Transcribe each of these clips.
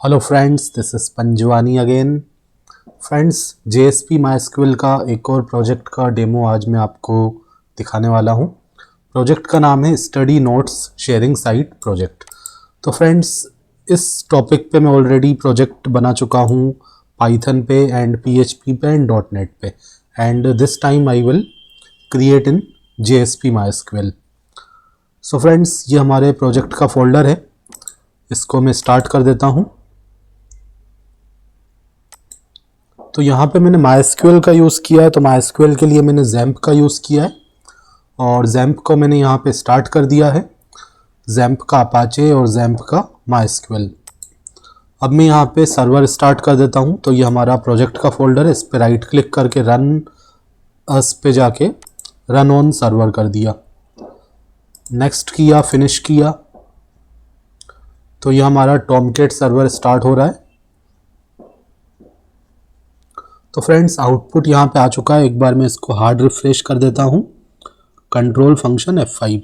Hello friends, this is Panjwani again. Friends, JSP MySQL का एक और प्रोजेक्ट का डेमो आज मैं आपको दिखाने वाला हूँ। प्रोजेक्ट का नाम है study notes sharing site project. तो फ्रेंड्स, इस टॉपिक पे मैं ऑलरेडी प्रोजेक्ट बना चुका हूँ पाइथन पे एंड PHP पे एंड .NET पे, and this time I will create in JSP MySQL। So friends, ये हमारे प्रोजेक्ट का फोल्डर है, इसको मैं स्टार्ट कर देता हूँ। तो यहाँ पे मैंने MySQL का यूज़ किया है, तो MySQL के लिए मैंने XAMPP का यूज़ किया है और XAMPP को मैंने यहाँ पे स्टार्ट कर दिया है, XAMPP का अपाचे और XAMPP का MySQL। अब मैं यहाँ पे सर्वर स्टार्ट कर देता हूँ। तो ये हमारा प्रोजेक्ट का फोल्डर है, इस पर राइट क्लिक करके रन अस पे जाके रन ऑन सर्वर कर दिया, नेक्स्ट किया, फिनिश किया। तो ये हमारा टॉमकेट सर्वर स्टार्ट हो रहा है। तो फ्रेंड्स, आउटपुट यहाँ पे आ चुका है। एक बार मैं इसको हार्ड रिफ्रेश कर देता हूँ, कंट्रोल फंक्शन F5।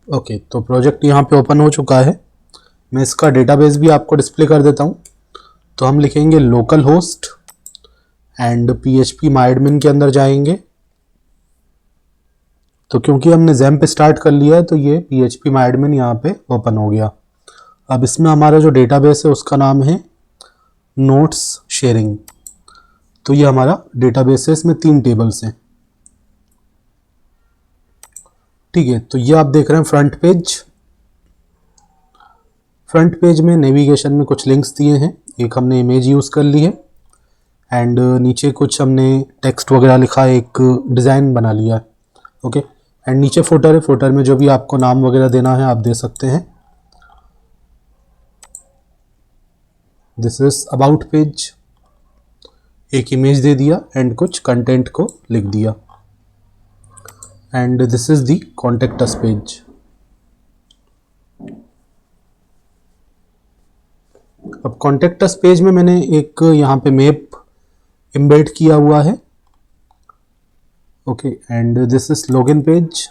ओके, तो प्रोजेक्ट यहाँ पे ओपन हो चुका है। मैं इसका डेटाबेस भी आपको डिस्प्ले कर देता हूँ। तो हम लिखेंगे local host and PHP MyAdmin के अंदर जाएंगे। तो क्योंकि हमने XAMPP स्टार्ट कर लिया है तो ये PHP MyAdmin यहाँ पे ओपन हो गया। अब इसमें हमारा जो डेटाबेस है उसका नाम है नोट्स शेयरिंग। तो ये हमारा डेटाबेस है, इसमें 3 टेबल्स हैं। ठीक है, तो ये आप देख रहे हैं फ्रंट पेज। फ्रंट पेज में नेविगेशन में कुछ लिंक्स दिए हैं, एक हमने इमेज यूज़ कर ली है एंड नीचे कुछ हमने टेक्स्ट वगैरह लिखा है, एक डिज़ाइन बना लिया है। ओके, एंड नीचे फुटर है, फुटर में जो भी आपको नाम वगैरह देना है आप दे सकते हैं। दिस इज अबाउट पेज, एक इमेज दे दिया एंड कुछ कंटेंट को लिख दिया, and this is the contact us page. अब कॉन्टेक्ट अस पेज में मैंने एक यहाँ पे मैप एम्बेड किया हुआ है। Okay, and this is login page.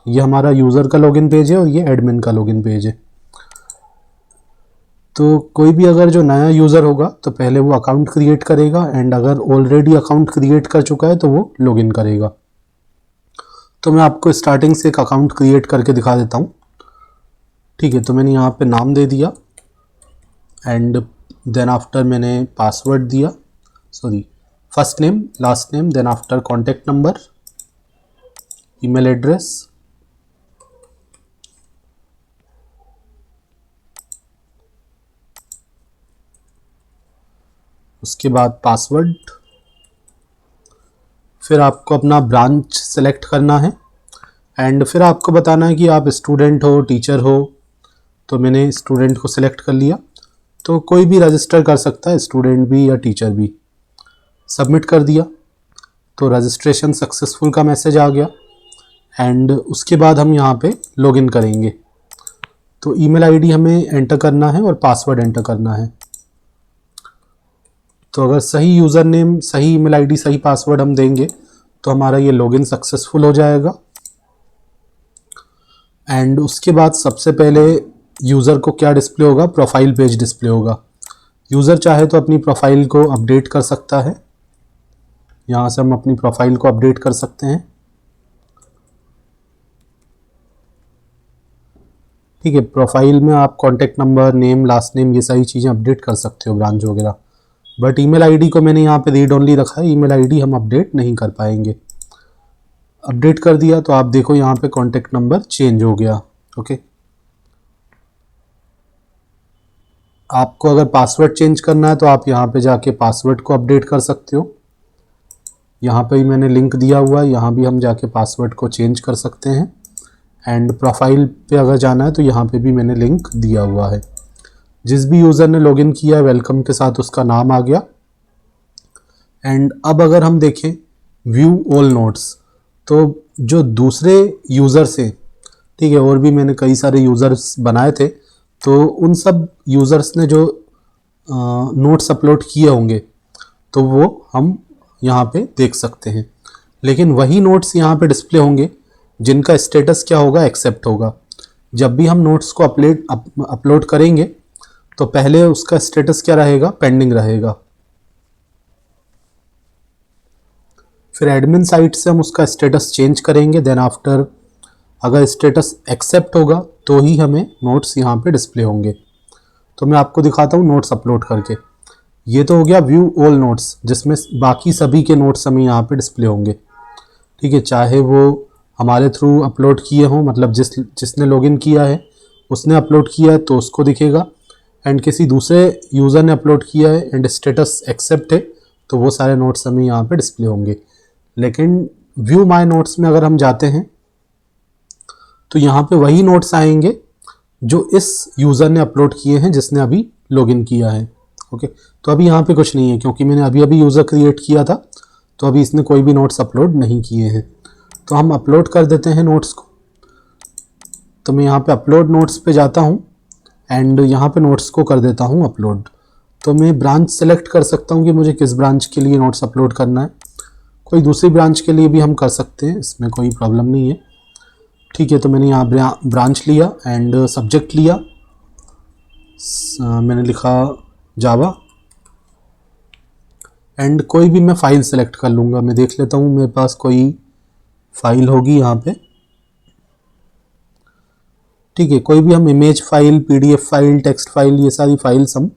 ये हमारा यूज़र का लॉगिन पेज है और ये एडमिन का लॉगिन पेज है। तो कोई भी अगर जो नया यूज़र होगा तो पहले वो अकाउंट क्रिएट करेगा, एंड अगर ऑलरेडी अकाउंट क्रिएट कर चुका है तो वो लॉगिन करेगा। तो मैं आपको स्टार्टिंग से एक अकाउंट क्रिएट करके दिखा देता हूँ। ठीक है, तो मैंने यहाँ पे नाम दे दिया एंड देन आफ्टर मैंने पासवर्ड दिया, sorry first name last name, then after contact number, email address, उसके बाद पासवर्ड। फिर आपको अपना ब्रांच सेलेक्ट करना है एंड फिर आपको बताना है कि आप स्टूडेंट हो टीचर हो। तो मैंने स्टूडेंट को सिलेक्ट कर लिया। तो कोई भी रजिस्टर कर सकता है, स्टूडेंट भी या टीचर भी। सबमिट कर दिया तो रजिस्ट्रेशन सक्सेसफुल का मैसेज आ गया एंड उसके बाद हम यहाँ पे लॉगिन करेंगे। तो ईमेल आईडी हमें एंटर करना है और पासवर्ड एंटर करना है। तो अगर सही यूज़र नेम, सही ईमेल आईडी, सही पासवर्ड हम देंगे तो हमारा ये लॉगिन सक्सेसफुल हो जाएगा। एंड उसके बाद सबसे पहले यूज़र को क्या डिस्प्ले होगा, प्रोफाइल पेज डिस्प्ले होगा। यूज़र चाहे तो अपनी प्रोफाइल को अपडेट कर सकता है, यहाँ से हम अपनी प्रोफाइल को अपडेट कर सकते हैं। ठीक है, प्रोफाइल में आप contact number, name, last name, ये सारी चीज़ें अपडेट कर सकते हो, ब्रांच वगैरह। बट ईमेल आईडी को मैंने यहाँ पे रीड ओनली रखा है, ईमेल आईडी हम अपडेट नहीं कर पाएंगे। अपडेट कर दिया तो आप देखो यहाँ पे कॉन्टेक्ट नंबर चेंज हो गया। ओके, आपको अगर पासवर्ड चेंज करना है तो आप यहाँ पे जाके पासवर्ड को अपडेट कर सकते हो। यहाँ पे ही मैंने लिंक दिया हुआ है, यहाँ भी हम जाके पासवर्ड को चेंज कर सकते हैं। एंड प्रोफाइल पे अगर जाना है तो यहाँ पे भी मैंने लिंक दिया हुआ है। जिस भी यूज़र ने लॉगिन किया वेलकम के साथ उसका नाम आ गया। एंड अब अगर हम देखें व्यू ऑल नोट्स, तो जो दूसरे यूज़र्स हैं, ठीक है, और भी मैंने कई सारे यूज़र्स बनाए थे, तो उन सब यूज़र्स ने जो नोट्स अपलोड किए होंगे तो वो हम यहाँ पे देख सकते हैं। लेकिन वही नोट्स यहाँ पे डिस्प्ले होंगे जिनका स्टेटस क्या होगा, एक्सेप्ट होगा। जब भी हम नोट्स को अपलोड करेंगे तो पहले उसका स्टेटस क्या रहेगा, पेंडिंग रहेगा। फिर एडमिन साइट से हम उसका स्टेटस चेंज करेंगे, देन आफ्टर अगर स्टेटस एक्सेप्ट होगा तो ही हमें नोट्स यहाँ पे डिस्प्ले होंगे। तो मैं आपको दिखाता हूँ नोट्स अपलोड करके। ये तो हो गया व्यू ऑल नोट्स, जिसमें बाकी सभी के नोट्स हमें यहाँ पे डिस्प्ले होंगे। ठीक है, चाहे वो हमारे थ्रू अपलोड किए हों, मतलब जिसने लॉगिन किया है उसने अपलोड किया है तो उसको दिखेगा, एंड किसी दूसरे यूज़र ने अपलोड किया है एंड स्टेटस एक्सेप्ट है तो वो सारे नोट्स हमें यहाँ पे डिस्प्ले होंगे। लेकिन व्यू माय नोट्स में अगर हम जाते हैं तो यहाँ पे वही नोट्स आएंगे जो इस यूज़र ने अपलोड किए हैं जिसने अभी लॉगिन किया है। ओके, तो अभी यहाँ पे कुछ नहीं है क्योंकि मैंने अभी अभी यूज़र क्रिएट किया था, तो अभी इसने कोई भी नोट्स अपलोड नहीं किए हैं। तो हम अपलोड कर देते हैं नोट्स को। तो मैं यहाँ पे अपलोड नोट्स पे जाता हूँ एंड यहाँ पे नोट्स को कर देता हूँ अपलोड। तो मैं ब्रांच सेलेक्ट कर सकता हूँ कि मुझे किस ब्रांच के लिए नोट्स अपलोड करना है। कोई दूसरी ब्रांच के लिए भी हम कर सकते हैं, इसमें कोई प्रॉब्लम नहीं है। ठीक है, तो मैंने यहाँ ब्रांच लिया एंड सब्जेक्ट लिया, मैंने लिखा जावा, एंड कोई भी मैं फ़ाइल सेलेक्ट कर लूँगा। मैं देख लेता हूँ मेरे पास कोई फ़ाइल होगी यहाँ पे। ठीक है, कोई भी हम image file, PDF file, text file, ये सारी फाइल्स हम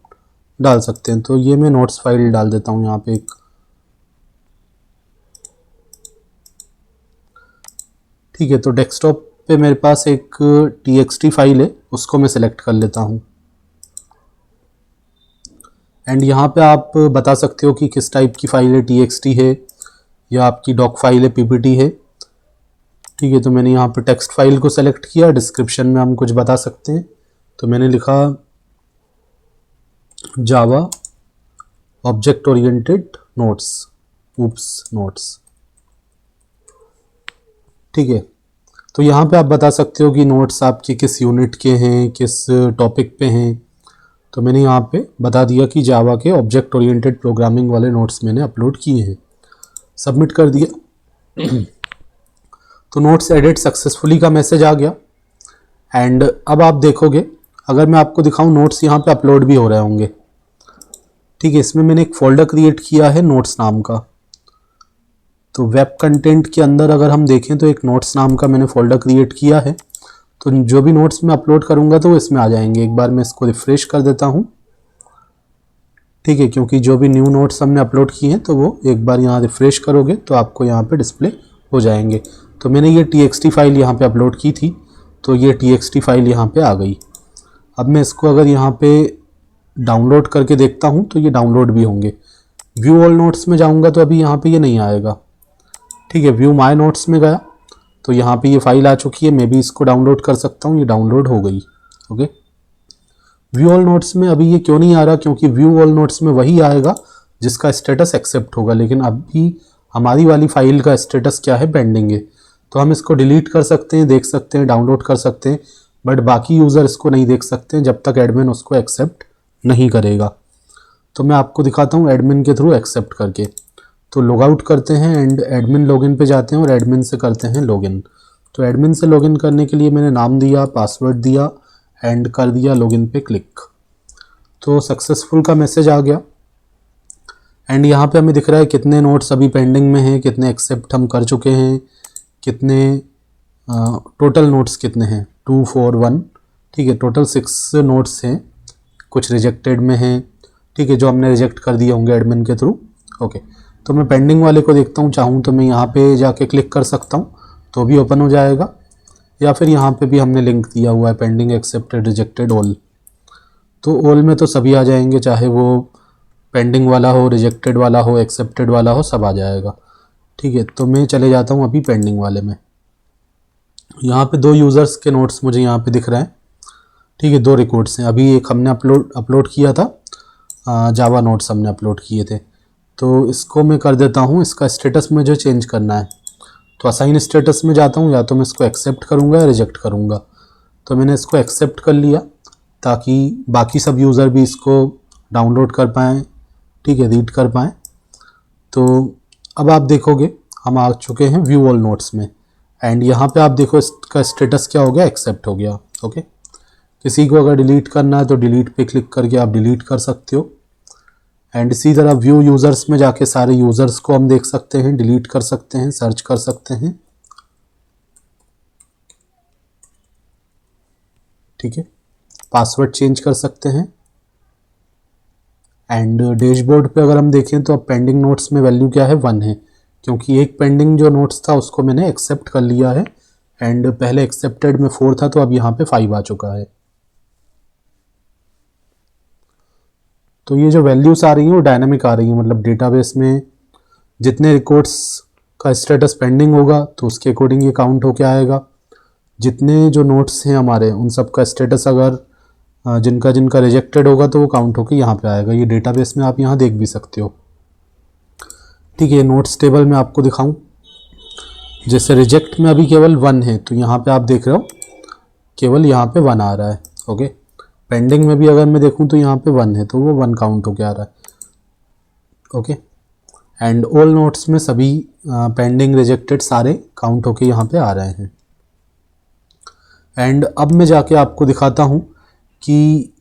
डाल सकते हैं। तो ये मैं नोट्स फाइल डाल देता हूँ यहाँ पे एक। ठीक है, तो डेस्कटॉप पे मेरे पास एक txt फाइल है, उसको मैं सेलेक्ट कर लेता हूँ। एंड यहाँ पे आप बता सकते हो कि किस टाइप की फाइल है, txt है या आपकी डॉक फाइल है, ppt है। ठीक है, तो मैंने यहाँ पे टेक्स्ट फाइल को सेलेक्ट किया। डिस्क्रिप्शन में हम कुछ बता सकते हैं, तो मैंने लिखा जावा object oriented notes, oops notes. ठीक है, तो यहाँ पे आप बता सकते हो कि नोट्स आपके किस यूनिट के हैं, किस टॉपिक पे हैं। तो मैंने यहाँ पे बता दिया कि जावा के ऑब्जेक्ट ओरिएंटेड प्रोग्रामिंग वाले नोट्स मैंने अपलोड किए हैं। सबमिट कर दिया। तो नोट्स एडिट सक्सेसफुली का मैसेज आ गया। एंड अब आप देखोगे, अगर मैं आपको दिखाऊं, नोट्स यहाँ पे अपलोड भी हो रहे होंगे। ठीक है, इसमें मैंने एक फ़ोल्डर क्रिएट किया है नोट्स नाम का। तो वेब कंटेंट के अंदर अगर हम देखें तो एक नोट्स नाम का मैंने फ़ोल्डर क्रिएट किया है। तो जो भी नोट्स मैं अपलोड करूँगा तो वो इसमें आ जाएंगे। एक बार मैं इसको रिफ़्रेश कर देता हूँ। ठीक है, क्योंकि जो भी न्यू नोट्स हमने अपलोड किए हैं तो वो एक बार यहाँ रिफ़्रेश करोगे तो आपको यहाँ पे डिस्प्ले हो जाएंगे। तो मैंने ये txt फाइल यहाँ पे अपलोड की थी, तो ये txt फाइल यहाँ पे आ गई। अब मैं इसको अगर यहाँ पे डाउनलोड करके देखता हूँ तो ये डाउनलोड भी होंगे। व्यू ऑल नोट्स में जाऊँगा तो अभी यहाँ पे ये नहीं आएगा। ठीक है, व्यू माय नोट्स में गया तो यहाँ पे ये फाइल आ चुकी है। मैं भी इसको डाउनलोड कर सकता हूँ, ये डाउनलोड हो गई। ओके, व्यू ऑल नोट्स में अभी ये क्यों नहीं आ रहा, क्योंकि व्यू ऑल नोट्स में वही आएगा जिसका स्टेटस एक्सेप्ट होगा, लेकिन अभी हमारी वाली फाइल का स्टेटस क्या है, पेंडिंग है। तो हम इसको डिलीट कर सकते हैं, देख सकते हैं, डाउनलोड कर सकते हैं, बट बाकी यूज़र इसको नहीं देख सकते हैं जब तक एडमिन उसको एक्सेप्ट नहीं करेगा। तो मैं आपको दिखाता हूँ एडमिन के थ्रू एक्सेप्ट करके। तो लॉग आउट करते हैं एंड एडमिन लॉगिन पे जाते हैं और एडमिन से करते हैं लॉगिन। तो एडमिन से लॉगिन करने के लिए मैंने नाम दिया, पासवर्ड दिया एंड कर दिया लॉगिन पे क्लिक। तो सक्सेसफुल का मैसेज आ गया एंड यहाँ पे हमें दिख रहा है कितने नोट्स अभी पेंडिंग में हैं, कितने एक्सेप्ट हम कर चुके हैं, कितने टोटल नोट्स कितने हैं, 2 4 1। ठीक है, टोटल 6 नोट्स हैं, कुछ रिजेक्टेड में हैं। ठीक है, जो हमने रिजेक्ट कर दिए होंगे एडमिन के थ्रू। ओके, तो मैं पेंडिंग वाले को देखता हूँ, चाहूँ तो मैं यहाँ पे जाके क्लिक कर सकता हूँ तो भी ओपन हो जाएगा, या फिर यहाँ पे भी हमने लिंक दिया हुआ है पेंडिंग, एक्सेप्टेड, रिजेक्टेड, ऑल। तो ऑल में तो सभी आ जाएंगे, चाहे वो पेंडिंग वाला हो, रिजेक्टेड वाला हो, एक्सेप्टेड वाला हो, सब आ जाएगा। ठीक है, तो मैं चले जाता हूँ अभी पेंडिंग वाले में। यहाँ पे 2 यूज़र्स के नोट्स मुझे यहाँ पे दिख रहे हैं। ठीक है, 2 रिकॉर्ड्स हैं। अभी एक हमने अपलोड किया था, जावा नोट्स हमने अपलोड किए थे। तो इसको मैं कर देता हूँ, इसका स्टेटस मुझे चेंज करना है। तो असाइन स्टेटस में जाता हूँ, या तो मैं इसको एक्सेप्ट करूँगा या रिजेक्ट करूँगा। तो मैंने इसको एक्सेप्ट कर लिया ताकि बाकी सब यूज़र भी इसको डाउनलोड कर पाएँ। ठीक है, रीड कर पाएँ। तो अब आप देखोगे हम आ चुके हैं व्यू ऑल नोट्स में एंड यहाँ पे आप देखो इसका स्टेटस क्या हो गया, एक्सेप्ट हो गया। ओके, किसी को अगर डिलीट करना है तो डिलीट पे क्लिक करके आप डिलीट कर सकते हो। एंड इसी तरह व्यू यूज़र्स में जाके सारे यूज़र्स को हम देख सकते हैं, डिलीट कर सकते हैं, सर्च कर सकते हैं। ठीक है, पासवर्ड चेंज कर सकते हैं। एंड डैशबोर्ड पे अगर हम देखें तो अब पेंडिंग नोट्स में वैल्यू क्या है, 1 है, क्योंकि एक पेंडिंग जो नोट्स था उसको मैंने एक्सेप्ट कर लिया है। एंड पहले एक्सेप्टेड में 4 था, तो अब यहाँ पे 5 आ चुका है। तो ये जो वैल्यूज़ आ रही हैं वो डायनामिक आ रही हैं, मतलब डेटाबेस में जितने रिकॉर्ड्स का स्टेटस पेंडिंग होगा तो उसके अकॉर्डिंग ये काउंट होके आएगा। जितने जो नोट्स हैं हमारे उन सब का स्टेटस अगर जिनका जिनका रिजेक्टेड होगा तो वो काउंट होके यहाँ पे आएगा। ये डेटाबेस में आप यहाँ देख भी सकते हो। ठीक है, नोट्स टेबल में आपको दिखाऊं, जैसे रिजेक्ट में अभी केवल 1 है, तो यहाँ पे आप देख रहे हो केवल यहाँ पे 1 आ रहा है। ओके, पेंडिंग में भी अगर मैं देखूँ तो यहाँ पे 1 है, तो वो 1 काउंट होके आ रहा है। ओके, एंड ऑल नोट्स में सभी पेंडिंग रिजेक्टेड सारे काउंट होके यहाँ पे आ रहे हैं। एंड अब मैं जाके आपको दिखाता हूँ कि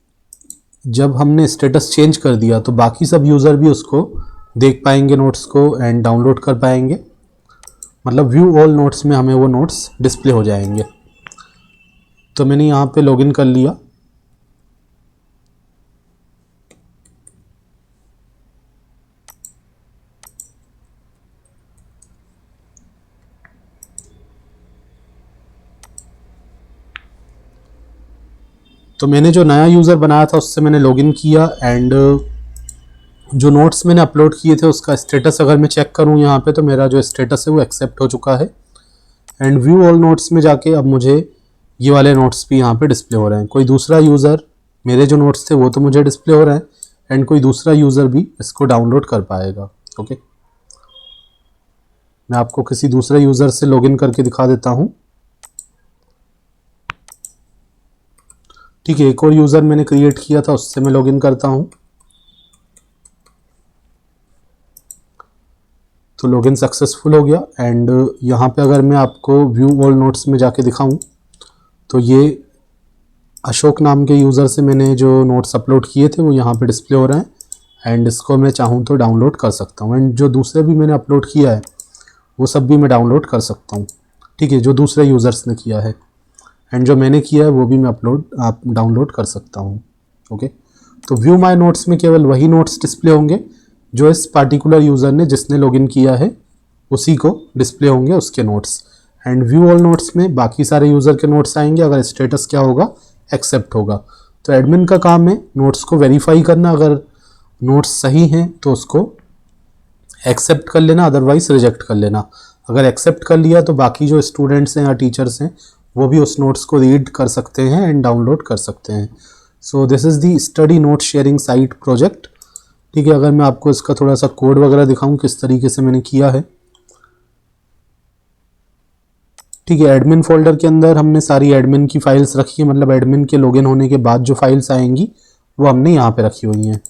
जब हमने स्टेटस चेंज कर दिया तो बाकी सब यूज़र भी उसको देख पाएंगे नोट्स को एंड डाउनलोड कर पाएंगे, मतलब व्यू ऑल नोट्स में हमें वो नोट्स डिस्प्ले हो जाएंगे। तो मैंने यहाँ पे लॉगिन कर लिया। तो मैंने जो नया यूज़र बनाया था उससे मैंने लॉगिन किया एंड जो नोट्स मैंने अपलोड किए थे उसका स्टेटस अगर मैं चेक करूं यहाँ पे तो मेरा जो स्टेटस है वो एक्सेप्ट हो चुका है। एंड व्यू ऑल नोट्स में जाके अब मुझे ये वाले नोट्स भी यहाँ पे डिस्प्ले हो रहे हैं। कोई दूसरा यूज़र, मेरे जो नोट्स थे वो तो मुझे डिस्प्ले हो रहे हैं एंड कोई दूसरा यूज़र भी इसको डाउनलोड कर पाएगा। ओके, मैं आपको किसी दूसरे यूज़र से लॉगिन करके दिखा देता हूँ। ठीक है, एक और यूज़र मैंने क्रिएट किया था उससे मैं लॉगिन करता हूँ। तो लॉगिन सक्सेसफुल हो गया। एंड यहाँ पे अगर मैं आपको व्यू ऑल नोट्स में जाके दिखाऊं तो ये अशोक नाम के यूज़र से मैंने जो नोट्स अपलोड किए थे वो यहाँ पे डिस्प्ले हो रहे हैं एंड इसको मैं चाहूँ तो डाउनलोड कर सकता हूँ। एंड जो दूसरे भी मैंने अपलोड किया है वो सब भी मैं डाउनलोड कर सकता हूँ। ठीक है, जो दूसरे यूज़र्स ने किया है एंड जो मैंने किया है वो भी मैं आप डाउनलोड कर सकता हूँ। ओके, तो व्यू माय नोट्स में केवल वही नोट्स डिस्प्ले होंगे जो इस पार्टिकुलर यूज़र ने जिसने लॉगिन किया है उसी को डिस्प्ले होंगे उसके notes. And view all notes में बाकी सारे यूज़र के नोट्स आएंगे अगर स्टेटस क्या होगा, एक्सेप्ट होगा। तो एडमिन का काम है नोट्स को वेरीफाई करना, अगर नोट्स सही हैं तो उसको एक्सेप्ट कर लेना, अदरवाइज रिजेक्ट कर लेना। अगर एक्सेप्ट कर लिया तो बाकी जो स्टूडेंट्स हैं या टीचर्स हैं वो भी उस नोट्स को रीड कर सकते हैं एंड डाउनलोड कर सकते हैं। So this is the study note sharing site project. ठीक है, अगर मैं आपको इसका थोड़ा सा कोड वगैरह दिखाऊं किस तरीके से मैंने किया है। ठीक है, एडमिन फोल्डर के अंदर हमने सारी एडमिन की फाइल्स रखी है, मतलब एडमिन के लॉगिन होने के बाद जो फाइल्स आएंगी वो हमने यहाँ पे रखी हुई हैं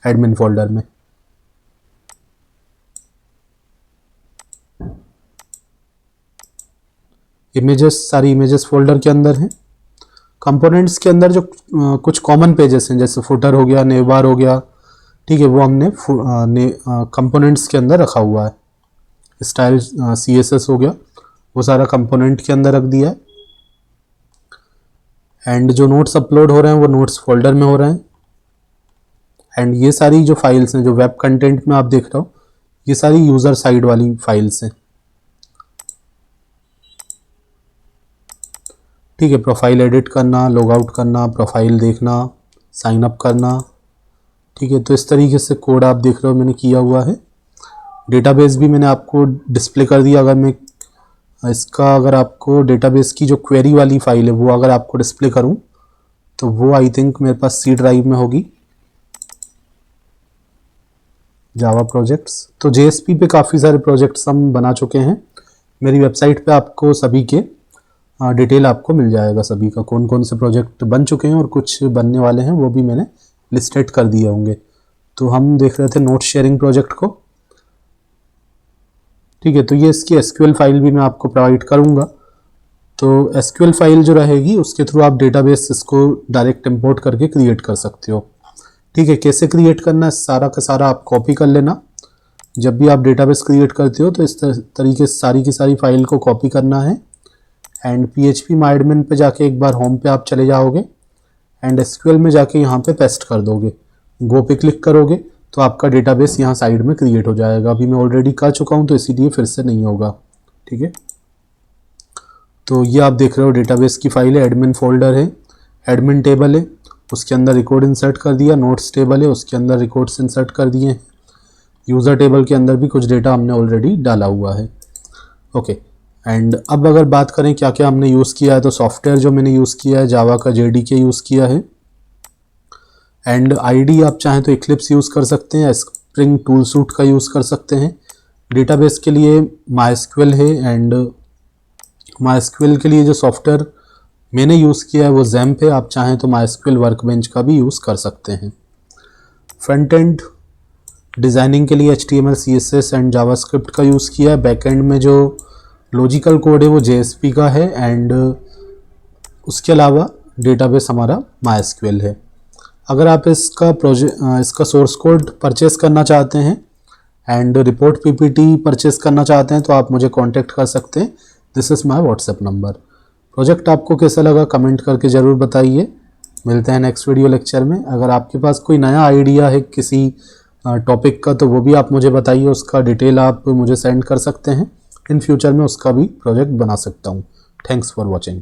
एडमिन फोल्डर में। इमेजेस सारी इमेजेस फोल्डर के अंदर हैं। कंपोनेंट्स के अंदर जो कुछ कॉमन पेजेस हैं जैसे फुटर हो गया, नेव बार हो गया, ठीक है, वो हमने कंपोनेंट्स के अंदर रखा हुआ है। स्टाइल CSS हो गया, वो सारा कंपोनेंट के अंदर रख दिया है। एंड जो नोट्स अपलोड हो रहे हैं वो नोट्स फोल्डर में हो रहे हैं। एंड ये सारी जो फाइल्स हैं जो वेब कंटेंट में आप देख रहे हो ये सारी यूज़र साइड वाली फाइल्स हैं। ठीक है, प्रोफाइल एडिट करना, लॉग आउट करना, प्रोफाइल देखना, साइन अप करना। ठीक है, तो इस तरीके से कोड आप देख रहे हो मैंने किया हुआ है। डेटाबेस भी मैंने आपको डिस्प्ले कर दिया। अगर मैं इसका अगर आपको डेटाबेस की जो क्वेरी वाली फाइल है वो अगर आपको डिस्प्ले करूं तो वो आई थिंक मेरे पास C ड्राइव में होगी, जावा प्रोजेक्ट्स। तो JSP पे काफ़ी सारे प्रोजेक्ट्स हम बना चुके हैं। मेरी वेबसाइट पे आपको सभी के डिटेल आपको मिल जाएगा, सभी का कौन कौन से प्रोजेक्ट बन चुके हैं और कुछ बनने वाले हैं वो भी मैंने लिस्टेड कर दिए होंगे। तो हम देख रहे थे नोट शेयरिंग प्रोजेक्ट को। ठीक ठीक है, तो ये इसकी एसक्यूएल फाइल भी मैं आपको प्रोवाइड करूँगा। तो एसक्यूएल फाइल जो रहेगी उसके थ्रू आप डेटाबेस इसको डायरेक्ट इंपोर्ट करके क्रिएट कर सकते हो। ठीक है, कैसे क्रिएट करना है सारा का सारा आप कॉपी कर लेना। जब भी आप डेटाबेस क्रिएट करते हो तो इस तरीके से सारी की सारी फाइल को कॉपी करना है एंड phpMyAdmin पे जाके एक बार होम पे आप चले जाओगे एंड एसक्यूएल में जाके यहाँ पे पेस्ट कर दोगे, गो पे क्लिक करोगे तो आपका डेटाबेस यहाँ साइड में क्रिएट हो जाएगा। अभी मैं ऑलरेडी कर चुका हूँ तो इसीलिए फिर से नहीं होगा। ठीक है, तो ये आप देख रहे हो डेटाबेस की फाइल है, एडमिन फोल्डर है, एडमिन टेबल है, उसके अंदर रिकॉर्ड इंसर्ट कर दिया, नोट्स टेबल है उसके अंदर रिकॉर्ड्स इंसर्ट कर दिए, यूज़र टेबल के अंदर भी कुछ डेटा हमने ऑलरेडी डाला हुआ है। ओके, एंड अब अगर बात करें क्या क्या हमने यूज़ किया है, तो सॉफ्टवेयर जो मैंने यूज़ किया है जावा का JDK यूज़ किया है एंड आईडी आप चाहें तो इक्लिप्स यूज़ कर सकते हैं, स्प्रिंग टूल सूट का यूज़ कर सकते हैं। डेटाबेस के लिए MySQL है एंड MySQL के लिए जो सॉफ्टवेयर मैंने यूज़ किया है वो XAMPP है, आप चाहें तो MySQL वर्कबेंच का भी यूज़ कर सकते हैं। फ्रंट एंड डिज़ाइनिंग के लिए HTML CSS एंड जावास्क्रिप्ट का यूज़ किया है। बैक एंड में जो लॉजिकल कोड है वो JSP का है एंड उसके अलावा डेटाबेस हमारा MySQL है। अगर आप इसका सोर्स कोड परचेस करना चाहते हैं एंड रिपोर्ट PPT परचेस करना चाहते हैं तो आप मुझे कांटेक्ट कर सकते हैं। This is my WhatsApp number. Project आपको कैसा लगा कमेंट करके ज़रूर बताइए। मिलते हैं नेक्स्ट वीडियो लेक्चर में। अगर आपके पास कोई नया आइडिया है किसी टॉपिक का तो वो भी आप मुझे बताइए, उसका डिटेल आप मुझे सेंड कर सकते हैं। इन फ्यूचर में उसका भी प्रोजेक्ट बना सकता हूँ। Thanks for watching.